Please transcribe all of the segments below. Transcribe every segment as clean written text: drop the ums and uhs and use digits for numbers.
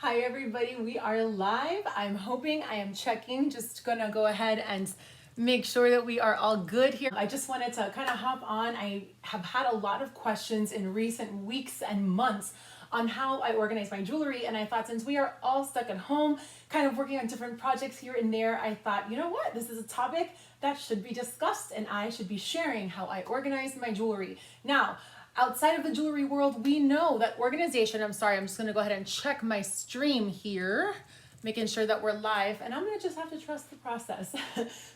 Hi everybody, we are live. I'm hoping, I am checking, just gonna go ahead and make sure that we are all good here. I just wanted to kind of hop on. I have had a lot of questions in recent weeks and months on how I organize my jewelry, and I thought since we are all stuck at home, kind of working on different projects here and there, I thought, you know what, this is a topic that should be discussed and I should be sharing how I organize my jewelry. Now, outside of the jewelry world, we know that organization, I'm sorry, I'm just gonna go ahead and check my stream here, making sure that we're live, and I'm gonna just have to trust the process.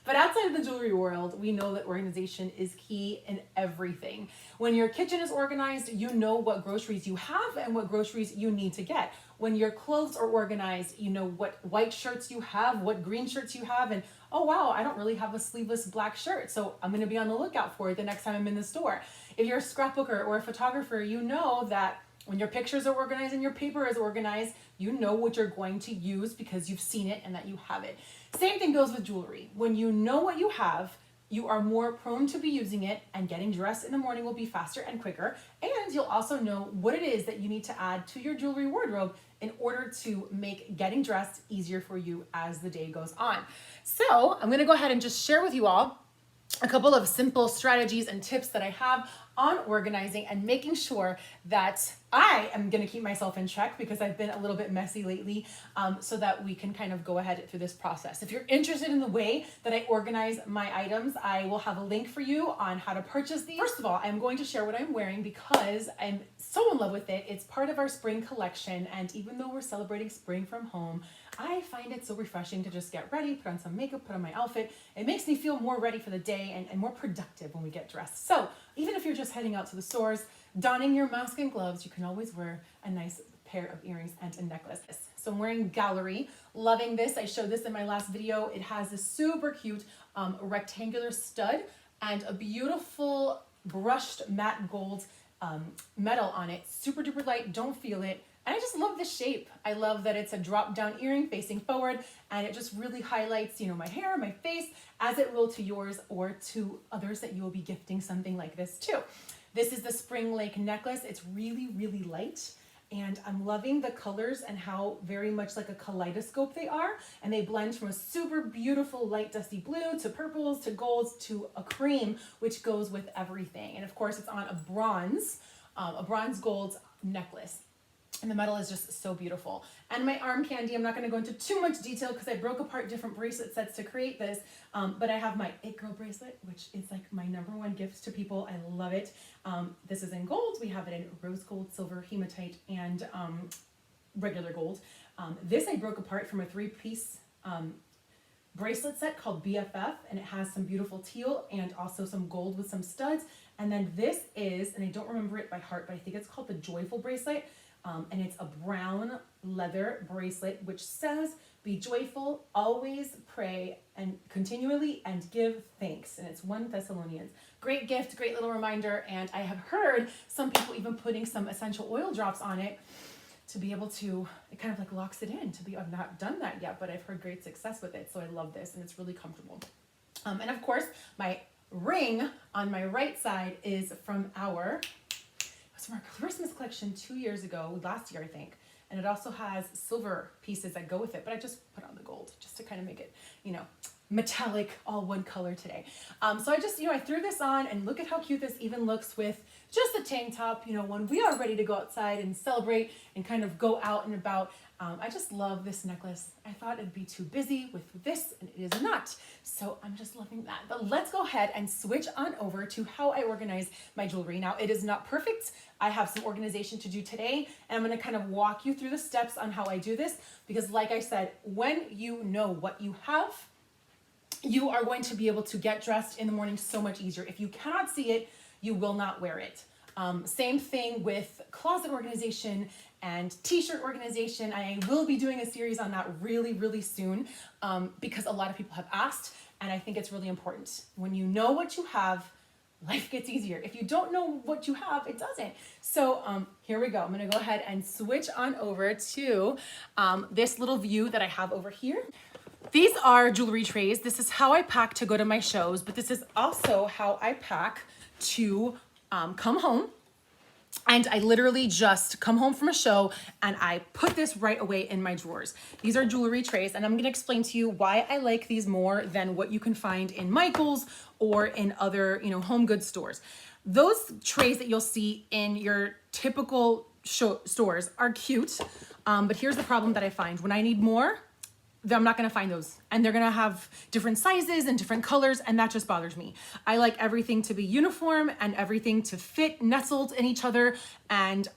But outside of the jewelry world, we know that organization is key in everything. When your kitchen is organized, you know what groceries you have and what groceries you need to get. When your clothes are organized, you know what white shirts you have, what green shirts you have, and oh wow, I don't really have a sleeveless black shirt, so I'm gonna be on the lookout for it the next time I'm in the store. If you're a scrapbooker or a photographer, you know that when your pictures are organized and your paper is organized, you know what you're going to use because you've seen it and that you have it. Same thing goes with jewelry. When you know what you have, you are more prone to be using it, and getting dressed in the morning will be faster and quicker. And you'll also know what it is that you need to add to your jewelry wardrobe in order to make getting dressed easier for you as the day goes on. So I'm gonna go ahead and just share with you all a couple of simple strategies and tips that I have on organizing and making sure that I am going to keep myself in check because I've been a little bit messy lately, so that we can kind of go ahead through this process. If you're interested in the way that I organize my items, I will have a link for you on how to purchase these. First of all, I'm going to share what I'm wearing because I'm so in love with it. It's part of our spring collection, and even though we're celebrating spring from home, I find it so refreshing to just get ready, put on some makeup, put on my outfit. It makes me feel more ready for the day and more productive when we get dressed. So even if you're just heading out to the stores, donning your mask and gloves, you can always wear a nice pair of earrings and a necklace. So I'm wearing Gallery, loving this. I showed this in my last video. It has this super cute rectangular stud and a beautiful brushed matte gold metal on it. Super duper light, don't feel it. And I just love the shape. I love that it's a drop down earring facing forward, and it just really highlights, you know, my hair, my face, as it will to yours or to others that you will be gifting something like this to. This is the Spring Lake necklace. It's really, really light, and I'm loving the colors and how very much like a kaleidoscope they are, and they blend from a super beautiful light dusty blue to purples to golds to a cream, which goes with everything. And of course it's on a bronze gold necklace. And the metal is just so beautiful. And my arm candy, I'm not going to go into too much detail because I broke apart different bracelet sets to create this. But I have my It Girl bracelet, which is like my #1 gift to people. I love it. This is in gold. We have it in rose gold, silver, hematite, and regular gold. This I broke apart from a 3-piece bracelet set called BFF, and it has some beautiful teal and also some gold with some studs. And then this is, and I don't remember it by heart, but I think it's called the Joyful bracelet. And it's a brown leather bracelet which says, "Be joyful, always pray, and continually and give thanks." And it's 1 Thessalonians. Great gift, great little reminder. And I have heard some people even putting some essential oil drops on it to be able to, it kind of like locks it in. I've not done that yet, but I've heard great success with it. So I love this, and it's really comfortable. And of course, my ring on my right side is from our Christmas collection 2 years ago, last year I think, and it also has silver pieces that go with it, but I just put on the gold just to kind of make it, you know, metallic, all one color today. So I just, you know, I threw this on, and look at how cute this even looks with just a tank top, you know, when we are ready to go outside and celebrate and kind of go out and about. I just love this necklace. I thought it'd be too busy with this, and it is not. So I'm just loving that. But let's go ahead and switch on over to how I organize my jewelry. Now, it is not perfect. I have some organization to do today, and I'm gonna kind of walk you through the steps on how I do this, because like I said, when you know what you have, you are going to be able to get dressed in the morning so much easier. If you cannot see it, you will not wear it. Same thing with closet organization and t-shirt organization. I will be doing a series on that really, really soon, because a lot of people have asked, and I think it's really important. When you know what you have, life gets easier. If you don't know what you have, it doesn't. So here we go. I'm gonna go ahead and switch on over to this little view that I have over here. These are jewelry trays. This is how I pack to go to my shows, but this is also how I pack to come home And I literally just come home from a show and I put this right away in my drawers. These are jewelry trays, and I'm gonna explain to you why I like these more than what you can find in Michael's or in other, home goods stores. Those trays that you'll see in your typical stores are cute, but here's the problem that I find. When I need more, I'm not gonna find those, and they're gonna have different sizes and different colors, and that just bothers me. I like everything to be uniform and everything to fit nestled in each other, and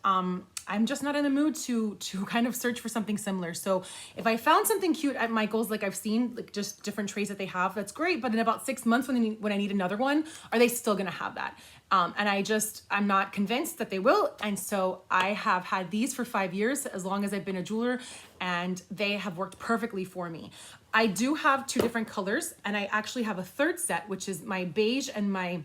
I'm just not in the mood to kind of search for something similar. So if I found something cute at Michael's, like I've seen, like just different trays that they have, that's great. But in about 6 months when I need another one, are they still gonna have that? And I'm not convinced that they will. And so I have had these for 5 years, as long as I've been a jeweler, and they have worked perfectly for me. I do have 2 different colors, and I actually have a third set, which is my beige and my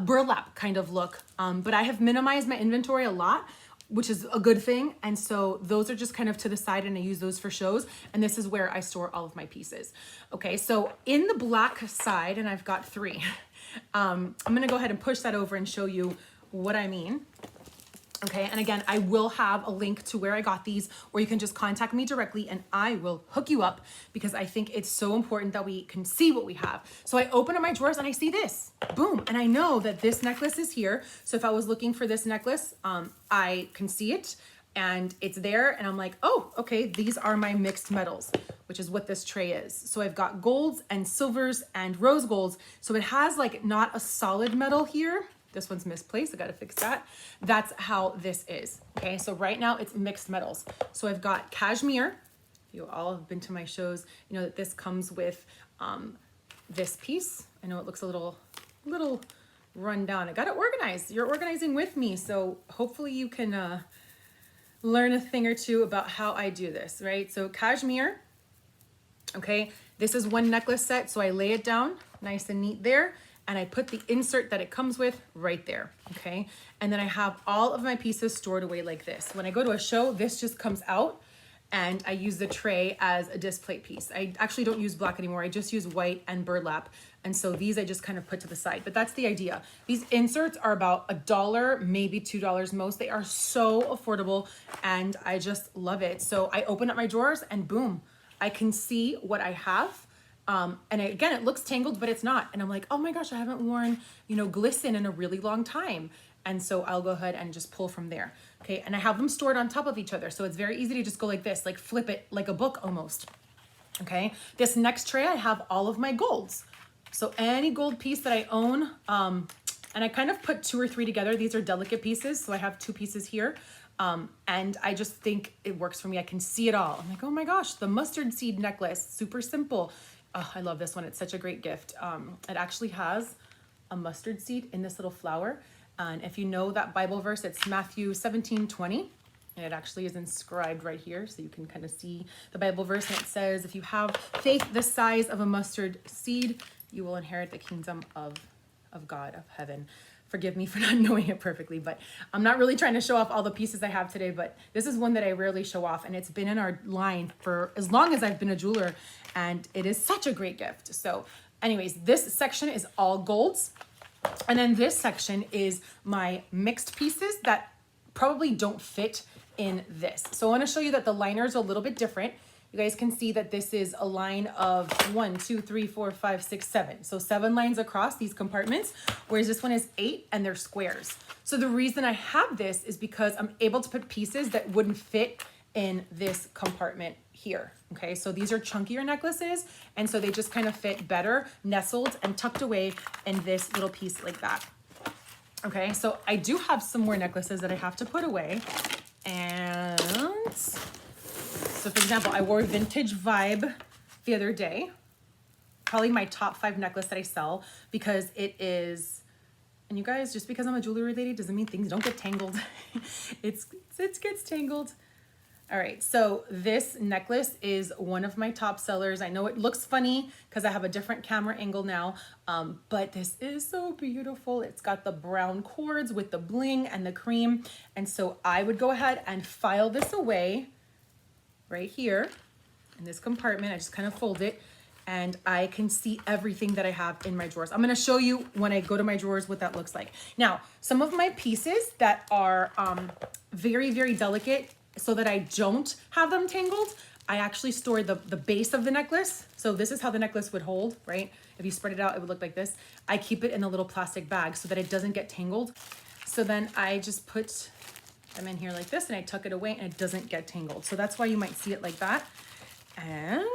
burlap kind of look. But I have minimized my inventory a lot, which is a good thing. And so those are just kind of to the side, and I use those for shows. And this is where I store all of my pieces. Okay, so in the black side, and I've got 3, I'm gonna go ahead and push that over and show you what I mean. Okay, and again, I will have a link to where I got these, or you can just contact me directly and I will hook you up, because I think it's so important that we can see what we have. So I open up my drawers and I see this, boom. And I know that this necklace is here. So if I was looking for this necklace, I can see it and it's there. And I'm like, oh, okay, these are my mixed metals, which is what this tray is. So I've got golds and silvers and rose golds. So it has like not a solid metal here. This one's misplaced, I gotta fix that. That's how this is, okay? So right now it's mixed metals. So I've got cashmere. You all have been to my shows, you know that this comes with this piece. I know it looks a little run down. I got it organized. You're organizing with me, so hopefully you can learn a thing or two about how I do this, right? So cashmere, okay? This is one necklace set, so I lay it down nice and neat there. And I put the insert that it comes with right there, okay? And then I have all of my pieces stored away like this. When I go to a show, this just comes out, and I use the tray as a display piece. I actually don't use black anymore. I just use white and burlap. And so these I just kind of put to the side, but that's the idea. These inserts are about $1, maybe $2 most. They are so affordable, and I just love it. So I open up my drawers and boom, I can see what I have. And again, it looks tangled, but it's not. And I'm like, oh my gosh, I haven't worn, glisten in a really long time. And so I'll go ahead and just pull from there. Okay. And I have them stored on top of each other. So it's very easy to just go like this, like flip it like a book almost. Okay. This next tray, I have all of my golds. So any gold piece that I own, and I kind of put 2 or 3 together. These are delicate pieces. So I have 2 pieces here. And I just think it works for me. I can see it all. I'm like, oh my gosh, the mustard seed necklace, super simple. Oh, I love this one. It's such a great gift. It actually has a mustard seed in this little flower. And if you know that Bible verse, it's Matthew 17:20. And it actually is inscribed right here. So you can kind of see the Bible verse. And it says, if you have faith the size of a mustard seed, you will inherit the kingdom of God, of heaven. Forgive me for not knowing it perfectly, but I'm not really trying to show off all the pieces I have today, but this is one that I rarely show off, and it's been in our line for as long as I've been a jeweler, and it is such a great gift. So anyways, this section is all golds, and then this section is my mixed pieces that probably don't fit in this. So I want to show you that the liners are a little bit different. You guys can see that this is a line of 1, 2, 3, 4, 5, 6, 7. So 7 lines across these compartments, whereas this one is 8 and they're squares. So the reason I have this is because I'm able to put pieces that wouldn't fit in this compartment here. Okay, so these are chunkier necklaces, and so they just kind of fit better, nestled and tucked away in this little piece like that. Okay, so I do have some more necklaces that I have to put away, and so for example, I wore Vintage Vibe the other day, probably my top 5 necklace that I sell, because it is, and you guys, just because I'm a jewelry lady doesn't mean things don't get tangled. it gets tangled. All right, so this necklace is one of my top sellers. I know it looks funny because I have a different camera angle now, but this is so beautiful. It's got the brown cords with the bling and the cream. And so I would go ahead and file this away right here in this compartment. I just kind of fold it. and I can see everything that I have in my drawers. I'm gonna show you when I go to my drawers what that looks like. Now, some of my pieces that are very, very delicate so that I don't have them tangled, I actually store the base of the necklace. So this is how the necklace would hold, right? If you spread it out, it would look like this. I keep it in a little plastic bag so that it doesn't get tangled. So then I just put them in here like this and I tuck it away and it doesn't get tangled. So that's why you might see it like that. And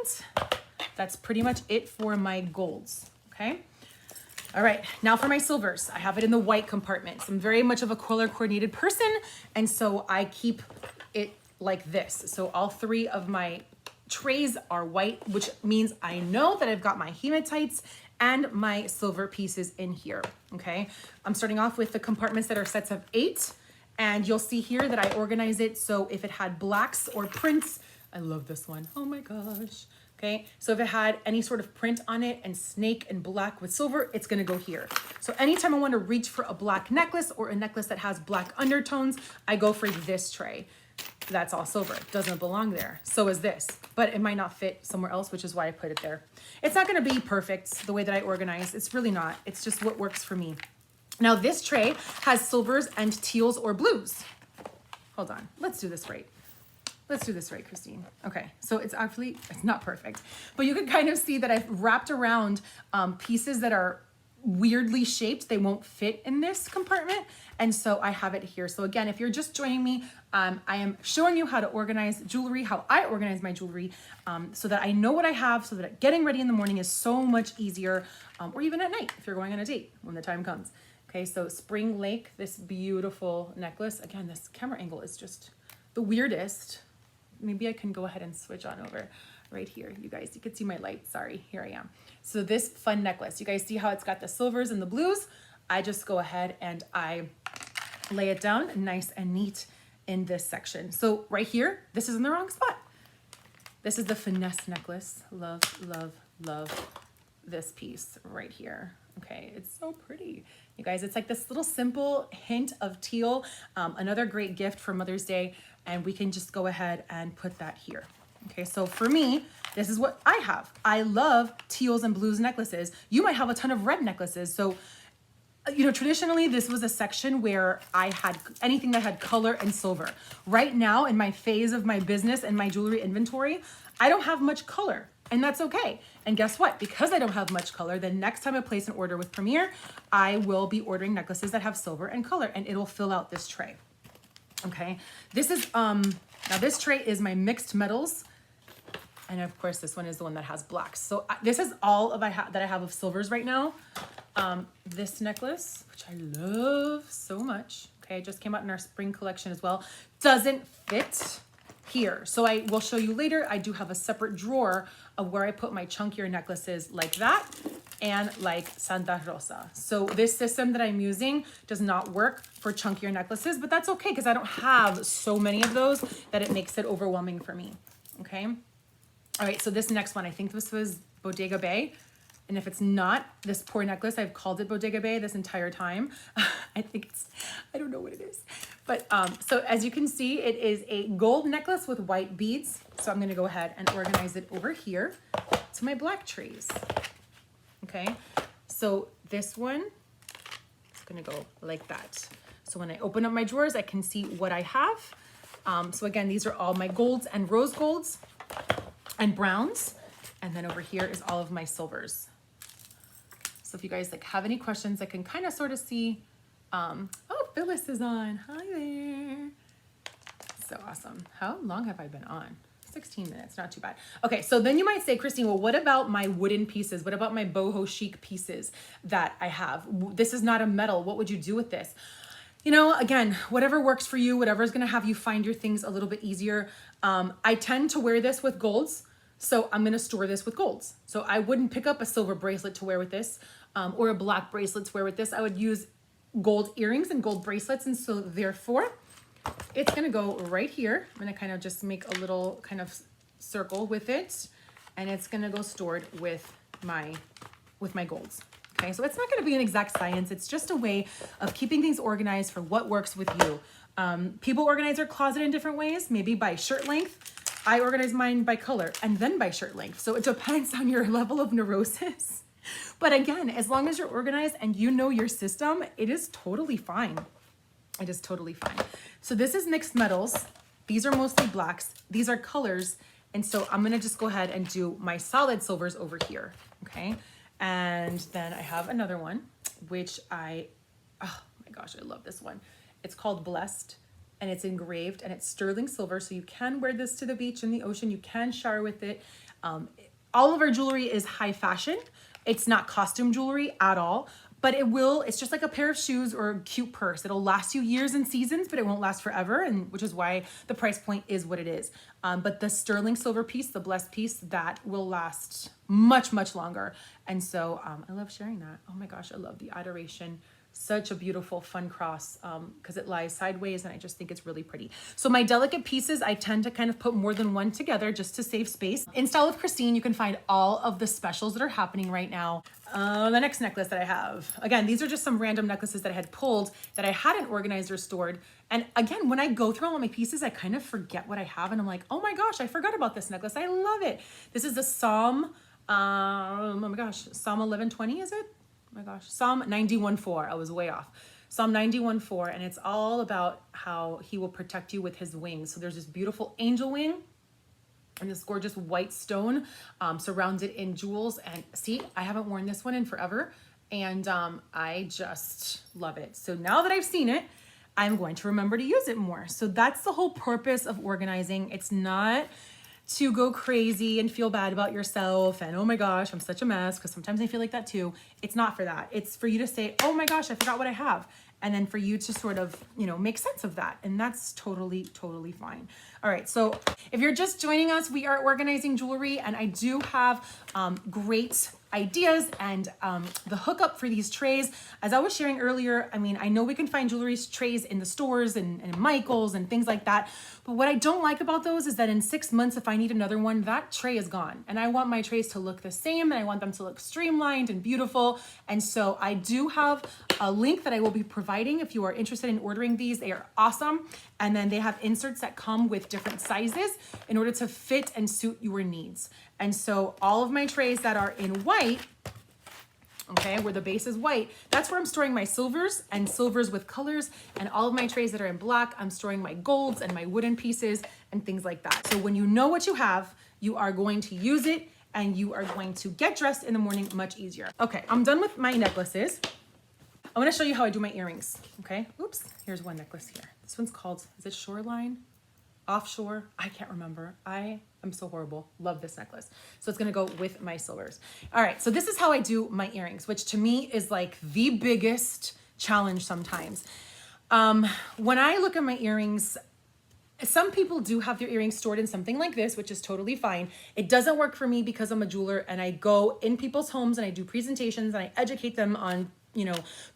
that's pretty much it for my golds, okay? All right, now for my silvers. I have it in the white compartment. So I'm very much of a color coordinated person, and so I keep it like this. So all three of my trays are white, which means I know that I've got my hematites and my silver pieces in here, okay? I'm starting off with the compartments that are sets of 8, and you'll see here that I organize it so if it had blacks or prints, I love this one, oh my gosh. Okay, so if it had any sort of print on it and snake and black with silver, it's gonna go here. So anytime I wanna reach for a black necklace or a necklace that has black undertones, I go for this tray. That's all silver, it doesn't belong there. So is this, but it might not fit somewhere else, which is why I put it there. It's not gonna be perfect the way that I organize, it's really not. It's just what works for me. Now this tray has silvers and teals or blues. Hold on, let's do this right. Let's do this right, Christine. Okay, so it's not perfect, but you can kind of see that I've wrapped around pieces that are weirdly shaped. They won't fit in this compartment. And so I have it here. So again, if you're just joining me, I am showing you how to organize jewelry, how I organize my jewelry, so that I know what I have, so that getting ready in the morning is so much easier, or even at night if you're going on a date when the time comes. Okay, so Spring Lake, this beautiful necklace. Again, this camera angle is just the weirdest. Maybe I can go ahead and switch on over right here. You guys, you can see my light. Sorry, here I am. So this fun necklace, you guys see how it's got the silvers and the blues? I just go ahead and I lay it down nice and neat in this section. So right here, this is in the wrong spot. This is the finesse necklace. Love, love, love this piece right here. Okay, it's so pretty. You guys, it's like this little simple hint of teal, another great gift for Mother's Day, and we can just go ahead and put that here. Okay, so for me, this is what I have. I love teals and blues necklaces. You might have a ton of red necklaces. So, you know, traditionally this was a section where I had anything that had color and silver. Right now in my phase of my business and my jewelry inventory, I don't have much color. And that's okay. And guess what? Because I don't have much color, the next time I place an order with Premier, I will be ordering necklaces that have silver and color, and it'll fill out this tray. Okay, this is, now this tray is my mixed metals. And of course, this one is the one that has blacks. So this is all that I have of silvers right now. This necklace, which I love so much. Okay, it just came out in our spring collection as well. Doesn't fit here. So I will show you later. I do have a separate drawer of where I put my chunkier necklaces like that and like Santa Rosa. So this system that I'm using does not work for chunkier necklaces, but that's okay because I don't have so many of those that it makes it overwhelming for me. Okay. All right. So this next one, I think this was Bodega Bay. And if it's not this poor necklace, I've called it Bodega Bay this entire time. I don't know what it is. But so as you can see, it is a gold necklace with white beads. So I'm gonna go ahead and organize it over here to my black trays. Okay, so this one is gonna go like that. So when I open up my drawers, I can see what I have. So again, these are all my golds and rose golds and browns. And then over here is all of my silvers. So if you guys like have any questions, I can kind of sort of see, oh, Phyllis is on, hi there. So awesome. How long have I been on? 16 minutes, not too bad. Okay, so then you might say, Christine, well, what about my wooden pieces? What about my boho chic pieces that I have? This is not a metal. What would you do with this? You know, again, whatever works for you, whatever is gonna have you find your things a little bit easier. I tend to wear this with golds. So I'm gonna store this with golds. So I wouldn't pick up a silver bracelet to wear with this or a black bracelet to wear with this. I would use gold earrings and gold bracelets. And so therefore, it's gonna go right here. I'm gonna kind of just make a little kind of circle with it. And it's gonna go stored with my golds. Okay, so it's not gonna be an exact science. It's just a way of keeping things organized for what works with you. People organize their closet in different ways, maybe by shirt length. I organize mine by color and then by shirt length. So it depends on your level of neurosis. But again, as long as you're organized and you know your system, it is totally fine. It is totally fine. So this is mixed metals. These are mostly blacks. These are colors. And so I'm gonna just go ahead and do my solid silvers over here, okay? And then I have another one, which oh my gosh, I love this one. It's called Blessed, and it's engraved, and it's sterling silver. So you can wear this to the beach and the ocean. You can shower with it. All of our jewelry is high fashion. It's not costume jewelry at all, but it's just like a pair of shoes or a cute purse. It'll last you years and seasons, but it won't last forever, and which is why the price point is what it is. But the sterling silver piece, the Blessed piece, that will last much, much longer. And so I love sharing that. Oh my gosh, I love the adoration. Such a beautiful, fun cross because it lies sideways, and I just think it's really pretty. So my delicate pieces, I tend to kind of put more than one together just to save space. In Style with Christine, you can find all of the specials that are happening right now. The next necklace that I have, again, these are just some random necklaces that I had pulled that I hadn't organized or stored. And again, when I go through all of my pieces, I kind of forget what I have, and I'm like, oh my gosh, I forgot about this necklace. I love it. This is the Psalm, oh my gosh, Psalm 1120, is it? Oh my gosh, Psalm 91:4. I was way off. Psalm 91:4, and it's all about how he will protect you with his wings. So there's this beautiful angel wing, and this gorgeous white stone surrounded in jewels. And see, I haven't worn this one in forever, and I just love it. So now that I've seen it, I'm going to remember to use it more. So that's the whole purpose of organizing. It's not to go crazy and feel bad about yourself and oh my gosh, I'm such a mess, because sometimes I feel like that too. It's not for that. It's for you to say, oh my gosh, I forgot what I have. And then for you to sort of, make sense of that. And that's totally, totally fine. All right, so if you're just joining us, we are organizing jewelry, and I do have great ideas and the hookup for these trays. As I was sharing earlier, I know we can find jewelry trays in the stores and Michael's and things like that. But what I don't like about those is that in 6 months, if I need another one, that tray is gone. And I want my trays to look the same, and I want them to look streamlined and beautiful. And so I do have a link that I will be providing if you are interested in ordering these. They are awesome. And then they have inserts that come with different sizes in order to fit and suit your needs. And so all of my trays that are in white, okay, where the base is white, that's where I'm storing my silvers and silvers with colors. And all of my trays that are in black, I'm storing my golds and my wooden pieces and things like that. So when you know what you have, you are going to use it, and you are going to get dressed in the morning much easier. Okay, I'm done with my necklaces. I want to show you how I do my earrings, okay? Oops, here's one necklace here. This one's called, is it Shoreline? Offshore? I can't remember. I am so horrible. Love this necklace. So it's gonna go with my silvers. All right, so this is how I do my earrings, which to me is like the biggest challenge sometimes. When I look at my earrings, some people do have their earrings stored in something like this, which is totally fine. It doesn't work for me because I'm a jeweler, and I go in people's homes and I do presentations and I educate them on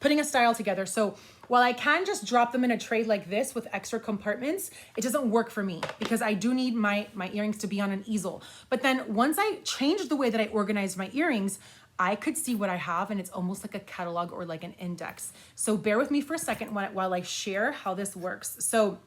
putting a style together. So while I can just drop them in a tray like this with extra compartments, it doesn't work for me because I do need my earrings to be on an easel. But then once I changed the way that I organized my earrings, I could see what I have, and it's almost like a catalog or like an index. So bear with me for a second while I share how this works. So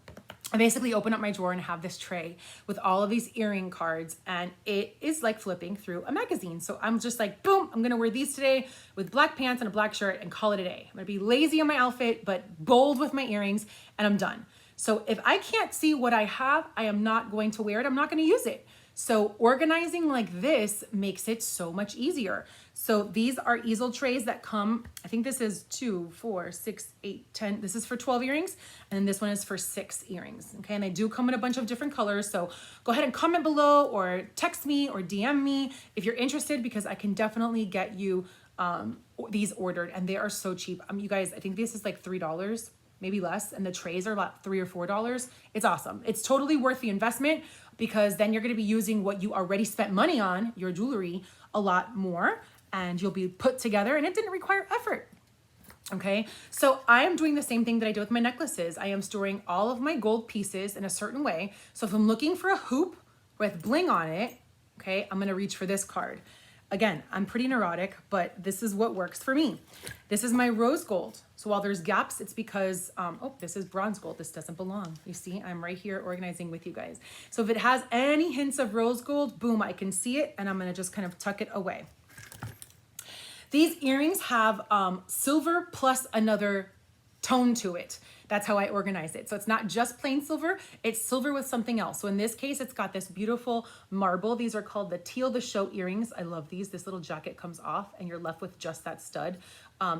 I basically open up my drawer and have this tray with all of these earring cards, and it is like flipping through a magazine. So I'm just like, boom, I'm gonna wear these today with black pants and a black shirt and call it a day. I'm gonna be lazy in my outfit, but bold with my earrings, and I'm done. So if I can't see what I have, I am not going to wear it. I'm not gonna use it. So organizing like this makes it so much easier. So these are easel trays that come, I think this is 2, 4, 6, 8, 10. This is for 12 earrings, and then this one is for 6 earrings, okay? And they do come in a bunch of different colors. So go ahead and comment below or text me or DM me if you're interested, because I can definitely get you these ordered, and they are so cheap. You guys, I think this is like $3, maybe less, and the trays are about $3 or $4. It's awesome. It's totally worth the investment, because then you're gonna be using what you already spent money on, your jewelry, a lot more, and you'll be put together, and it didn't require effort. Okay, so I am doing the same thing that I do with my necklaces. I am storing all of my gold pieces in a certain way. So if I'm looking for a hoop with bling on it, okay, I'm gonna reach for this card. Again, I'm pretty neurotic, but this is what works for me. This is my rose gold. So while there's gaps, it's because, oh, this is bronze gold. This doesn't belong. You see, I'm right here organizing with you guys. So if it has any hints of rose gold, boom, I can see it, and I'm gonna just kind of tuck it away. These earrings have silver plus another tone to it. That's how I organize it. So it's not just plain silver, it's silver with something else. So in this case, it's got this beautiful marble. These are called the Teal the Show earrings. I love these. This little jacket comes off and you're left with just that stud.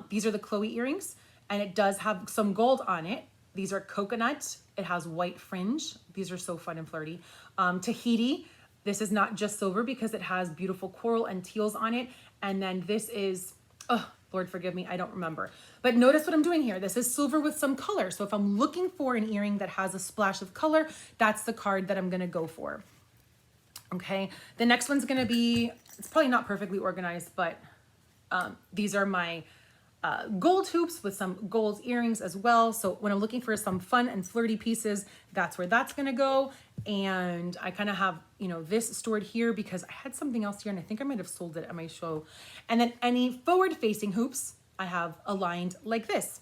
These are the Chloe earrings, and it does have some gold on it. These are coconut. It has white fringe. These are so fun and flirty. Tahiti. This is not just silver because it has beautiful coral and teals on it. And then this is, oh, Lord forgive me, I don't remember. But notice what I'm doing here. This is silver with some color. So if I'm looking for an earring that has a splash of color, that's the card that I'm gonna go for. Okay, the next one's gonna be, it's probably not perfectly organized, but these are my gold hoops with some gold earrings as well. So when I'm looking for some fun and flirty pieces, that's where that's gonna go. And I kind of have, you know, this stored here because I had something else here and I think I might have sold it at my show. And then any forward facing hoops I have aligned like this.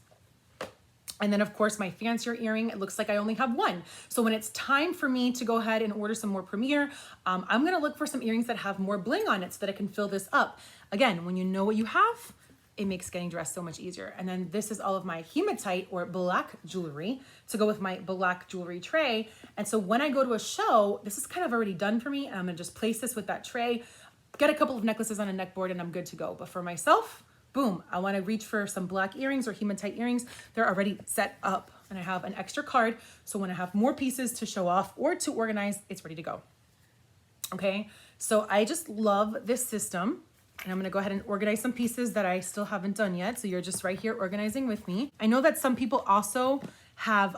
And then of course my fancier earring, it looks like I only have one. So when it's time for me to go ahead and order some more Premier, I'm gonna look for some earrings that have more bling on it so that I can fill this up. Again, when you know what you have, it makes getting dressed so much easier. And then this is all of my hematite or black jewelry to go with my black jewelry tray. And so when I go to a show, this is kind of already done for me. And I'm gonna just place this with that tray, get a couple of necklaces on a neck board and I'm good to go. But for myself, boom, I wanna reach for some black earrings or hematite earrings. They're already set up and I have an extra card. So when I have more pieces to show off or to organize, it's ready to go. Okay, so I just love this system. And I'm gonna go ahead and organize some pieces that I still haven't done yet. So you're just right here organizing with me. I know that some people also have,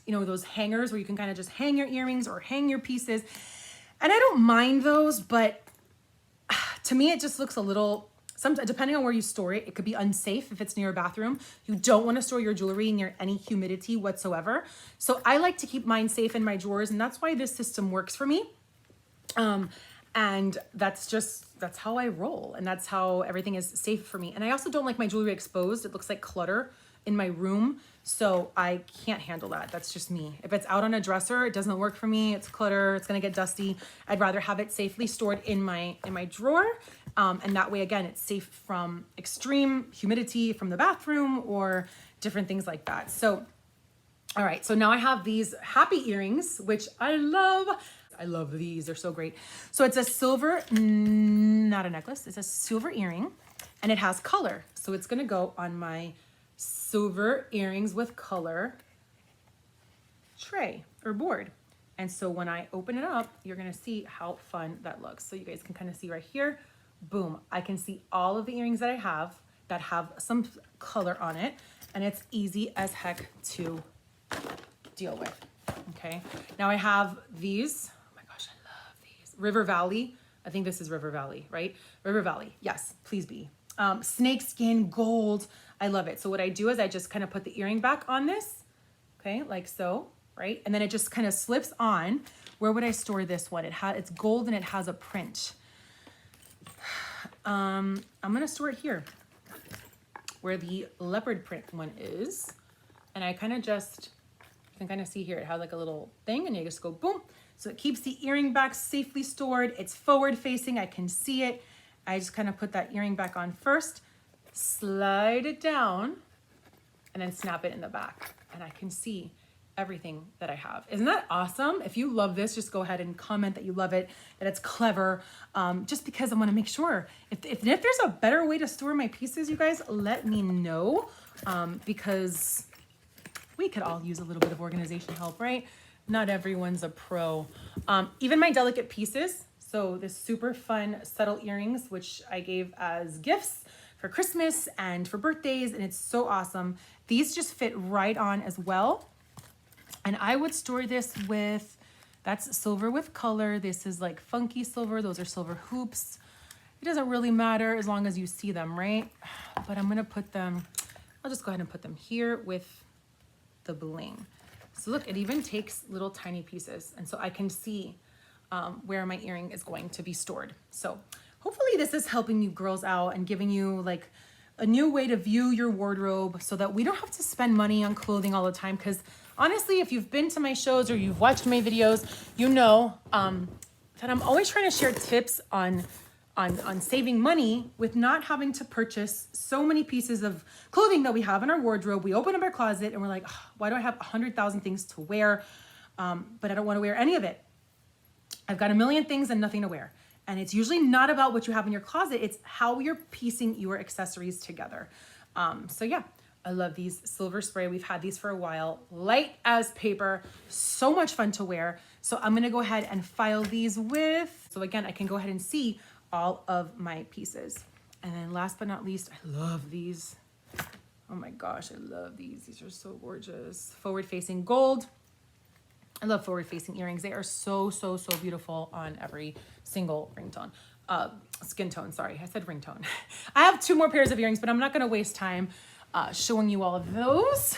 you know, those hangers where you can kind of just hang your earrings or hang your pieces. And I don't mind those, but to me, it just looks a little, depending on where you store it, it could be unsafe if it's near a bathroom. You don't wanna store your jewelry near any humidity whatsoever. So I like to keep mine safe in my drawers, and that's why this system works for me. And that's how I roll, and that's how everything is safe for me. And I also don't like my jewelry exposed. It looks like clutter in my room, so I can't handle that. That's just me. If it's out on a dresser, it doesn't work for me. It's clutter, it's gonna get dusty. I'd rather have it safely stored in my drawer, and that way, again, it's safe from extreme humidity from the bathroom or different things like that. So, all right, so now I have these happy earrings, which I love. I love these, they're so great. So it's a silver, not a necklace, it's a silver earring and it has color. So it's gonna go on my silver earrings with color tray or board. And so when I open it up, you're gonna see how fun that looks. So you guys can kind of see right here, boom, I can see all of the earrings that I have that have some color on it, and it's easy as heck to deal with, okay? Now I have these, River Valley. I think this is River Valley, right? River Valley, yes, please be. Snakeskin gold, I love it. So what I do is I just kind of put the earring back on this, okay, like so, right? And then it just kind of slips on. Where would I store this one? It's gold and it has a print. I'm gonna store it here, where the leopard print one is. And I kind of just, you can kind of see here, it has like a little thing and you just go boom. So it keeps the earring back safely stored. It's forward facing, I can see it. I just kind of put that earring back on first, slide it down, and then snap it in the back. And I can see everything that I have. Isn't that awesome? If you love this, just go ahead and comment that you love it, that it's clever, just because I wanna make sure. If there's a better way to store my pieces, you guys, let me know, because we could all use a little bit of organization help, right? Not everyone's a pro. Even my delicate pieces, so this super fun subtle earrings, which I gave as gifts for Christmas and for birthdays, and it's so awesome. These just fit right on as well. And I would store this with, that's silver with color. This is like funky silver. Those are silver hoops. It doesn't really matter as long as you see them, right? But I'm gonna put them, I'll just go ahead and put them here with the bling. So look, it even takes little tiny pieces. And so I can see where my earring is going to be stored. So hopefully this is helping you girls out and giving you like a new way to view your wardrobe so that we don't have to spend money on clothing all the time. Because honestly, if you've been to my shows or you've watched my videos, you know that I'm always trying to share tips on saving money with not having to purchase so many pieces of clothing that we have in our wardrobe. We open up our closet and we're like, oh, why do I have 100,000 things to wear? But I don't want to wear any of it. I've got a million things and nothing to wear. And it's usually not about what you have in your closet. It's how you're piecing your accessories together. So yeah, I love these silver spray. We've had these for a while. Light as paper, so much fun to wear. So I'm gonna go ahead and file these with, so again, I can go ahead and see all of my pieces. And then last but not least, I love these. Oh my gosh, I love these. These are so gorgeous. Forward-facing gold. I love forward-facing earrings. They are so, so, so beautiful on every single skin tone. Sorry, I said ringtone. I have 2 more pairs of earrings, but I'm not gonna waste time showing you all of those.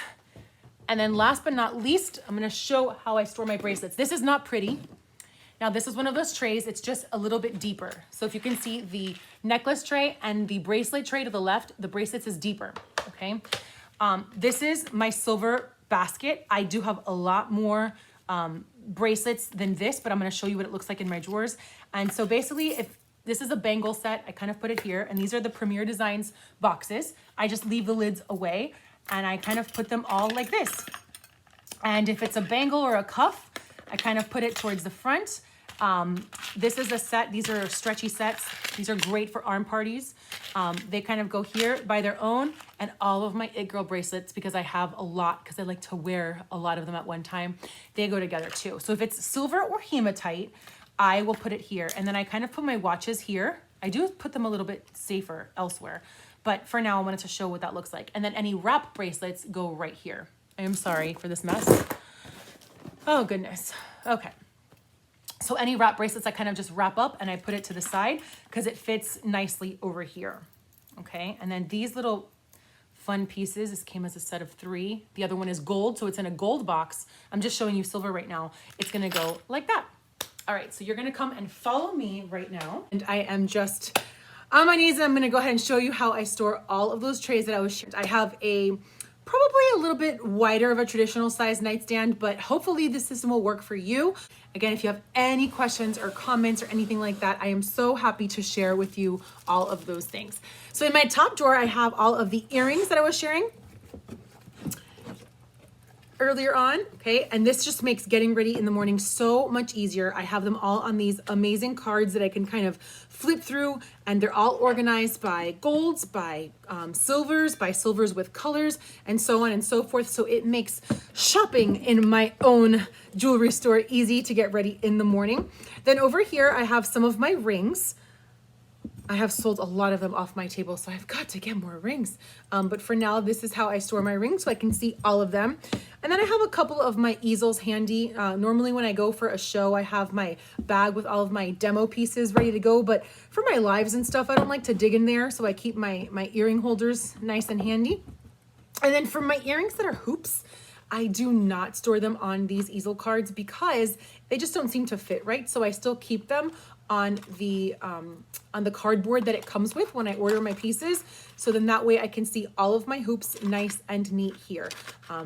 And then last but not least, I'm gonna show how I store my bracelets. This is not pretty. Now this is one of those trays, it's just a little bit deeper. So if you can see the necklace tray and the bracelet tray to the left, the bracelets is deeper, okay? This is my silver basket. I do have a lot more bracelets than this, but I'm gonna show you what it looks like in my drawers. And so basically, if this is a bangle set, I kind of put it here, and these are the Premier Designs boxes. I just leave the lids away, and I kind of put them all like this. And if it's a bangle or a cuff, I kind of put it towards the front. This is a set, these are stretchy sets. These are great for arm parties. They kind of go here by their own, and all of my It Girl bracelets, because I have a lot, because I like to wear a lot of them at one time, they go together too. So if it's silver or hematite, I will put it here. And then I kind of put my watches here. I do put them a little bit safer elsewhere, but for now I wanted to show what that looks like. And then any wrap bracelets go right here. I am sorry for this mess. Oh goodness. Okay. So any wrap bracelets I kind of just wrap up and I put it to the side because it fits nicely over here. Okay. And then these little fun pieces, this came as a set of 3. The other one is gold, so it's in a gold box. I'm just showing you silver right now. It's gonna go like that. All right, so you're gonna come and follow me right now. And I am just on my knees, and I'm gonna go ahead and show you how I store all of those trays that I was sharing. I have probably a little bit wider of a traditional size nightstand, but hopefully this system will work for you. Again, if you have any questions or comments or anything like that, I am so happy to share with you all of those things. So in my top drawer, I have all of the earrings that I was sharing earlier on, okay? And this just makes getting ready in the morning so much easier. I have them all on these amazing cards that I can kind of flip through, and they're all organized by golds, by silvers with colors, and so on and so forth. So it makes shopping in my own jewelry store easy to get ready in the morning. Then over here, I have some of my rings. I have sold a lot of them off my table, so I've got to get more rings. But for now, this is how I store my rings so I can see all of them. And then I have a couple of my easels handy. Normally when I go for a show, I have my bag with all of my demo pieces ready to go. But for my lives and stuff, I don't like to dig in there, so I keep my earring holders nice and handy. And then for my earrings that are hoops, I do not store them on these easel cards because they just don't seem to fit right. So I still keep them on the cardboard that it comes with when I order my pieces. So then that way I can see all of my hoops nice and neat here.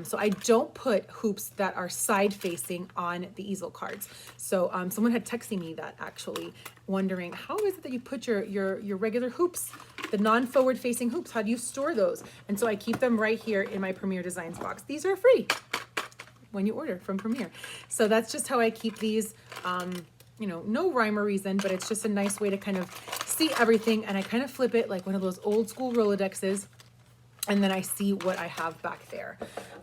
So I don't put hoops that are side facing on the easel cards. So someone had texted me that actually, wondering how is it that you put your regular hoops, the non-forward facing hoops, how do you store those? And so I keep them right here in my Premier Designs box. These are free when you order from Premier. So that's just how I keep these. You know, no rhyme or reason, but it's just a nice way to kind of see everything. And I kind of flip it like one of those old school Rolodexes. And then I see what I have back there.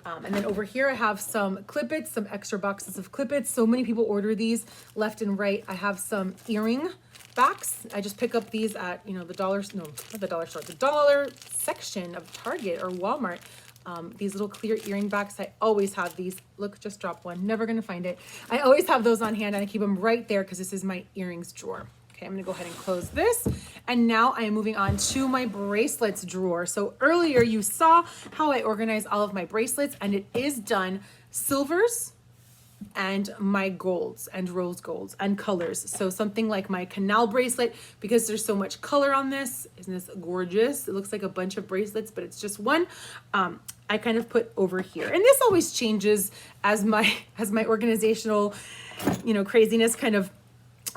And then over here, I have some clip-its, some extra boxes of clip-its. So many people order these left and right. I have some earring backs. I just pick up these at, you know, the dollar section of Target or Walmart. These little clear earring backs, I always have these. Look, just dropped one, never gonna find it. I always have those on hand and I keep them right there because this is my earrings drawer. Okay, I'm gonna go ahead and close this. And now I am moving on to my bracelets drawer. So earlier you saw how I organize all of my bracelets, and it is done. Silvers and my golds and rose golds and colors. So something like my canal bracelet, because there's so much color on this. Isn't this gorgeous? It looks like a bunch of bracelets, but it's just one. I kind of put over here, and this always changes as my organizational, craziness kind of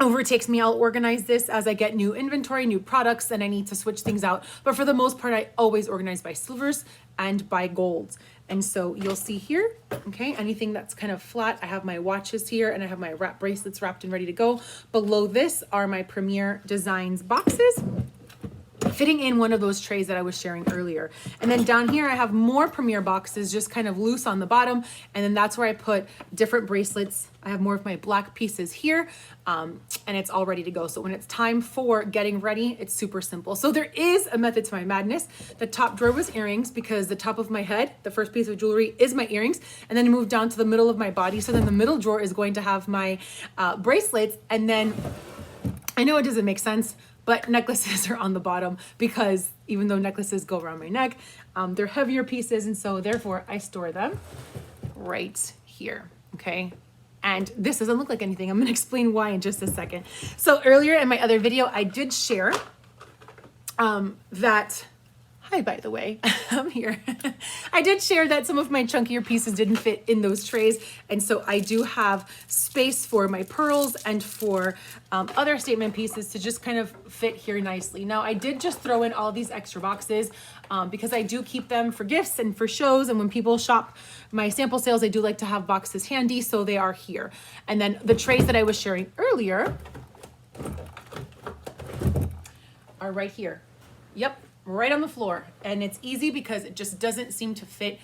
overtakes me. I'll organize this as I get new inventory, new products, and I need to switch things out. But for the most part, I always organize by silvers and by golds. And so you'll see here, okay, anything that's kind of flat. I have my watches here and I have my wrap bracelets wrapped and ready to go. Below this are my Premier Designs boxes, fitting in one of those trays that I was sharing earlier. And then down here, I have more Premier boxes just kind of loose on the bottom. And then that's where I put different bracelets. I have more of my black pieces here, and it's all ready to go. So when it's time for getting ready, it's super simple. So there is a method to my madness. The top drawer was earrings, because the top of my head, the first piece of jewelry, is my earrings. And then move down to the middle of my body. So then the middle drawer is going to have my bracelets. And then I know it doesn't make sense, but necklaces are on the bottom, because even though necklaces go around my neck, they're heavier pieces. And so therefore I store them right here, okay? And this doesn't look like anything. I'm gonna explain why in just a second. So earlier in my other video, I did share that, hi, by the way, I'm here. I did share that some of my chunkier pieces didn't fit in those trays. And so I do have space for my pearls and for other statement pieces to just kind of fit here nicely. Now, I did just throw in all these extra boxes because I do keep them for gifts and for shows. And when people shop my sample sales, I do like to have boxes handy. So they are here. And then the trays that I was sharing earlier are right here. Yep. Right on the floor. And it's easy because it just doesn't seem to fit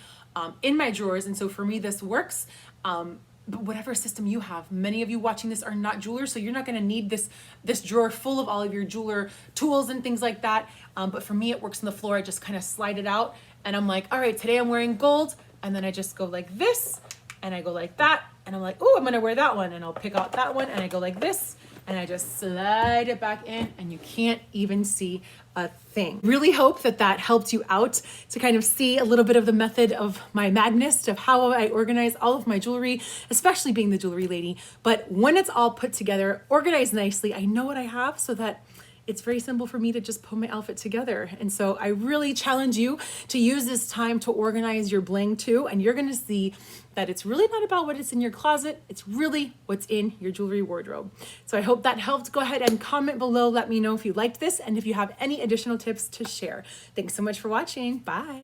in my drawers. And so for me, this works. But whatever system you have, many of you watching this are not jewelers, so you're not going to need this drawer full of all of your jeweler tools and things like that. But for me, it works on the floor. I just kind of slide it out and I'm like, all right, today I'm wearing gold. And then I just go like this and I go like that. And I'm like, oh, I'm going to wear that one. And I'll pick out that one and I go like this. And I just slide it back in and you can't even see a thing. Really hope that that helped you out to kind of see a little bit of the method of my madness, of how I organize all of my jewelry, especially being the jewelry lady. But when it's all put together, organized nicely, I know what I have so that it's very simple for me to just put my outfit together. And so I really challenge you to use this time to organize your bling too. And you're going to see that it's really not about what is in your closet. It's really what's in your jewelry wardrobe. So I hope that helped. Go ahead and comment below. Let me know if you liked this and if you have any additional tips to share. Thanks so much for watching. Bye.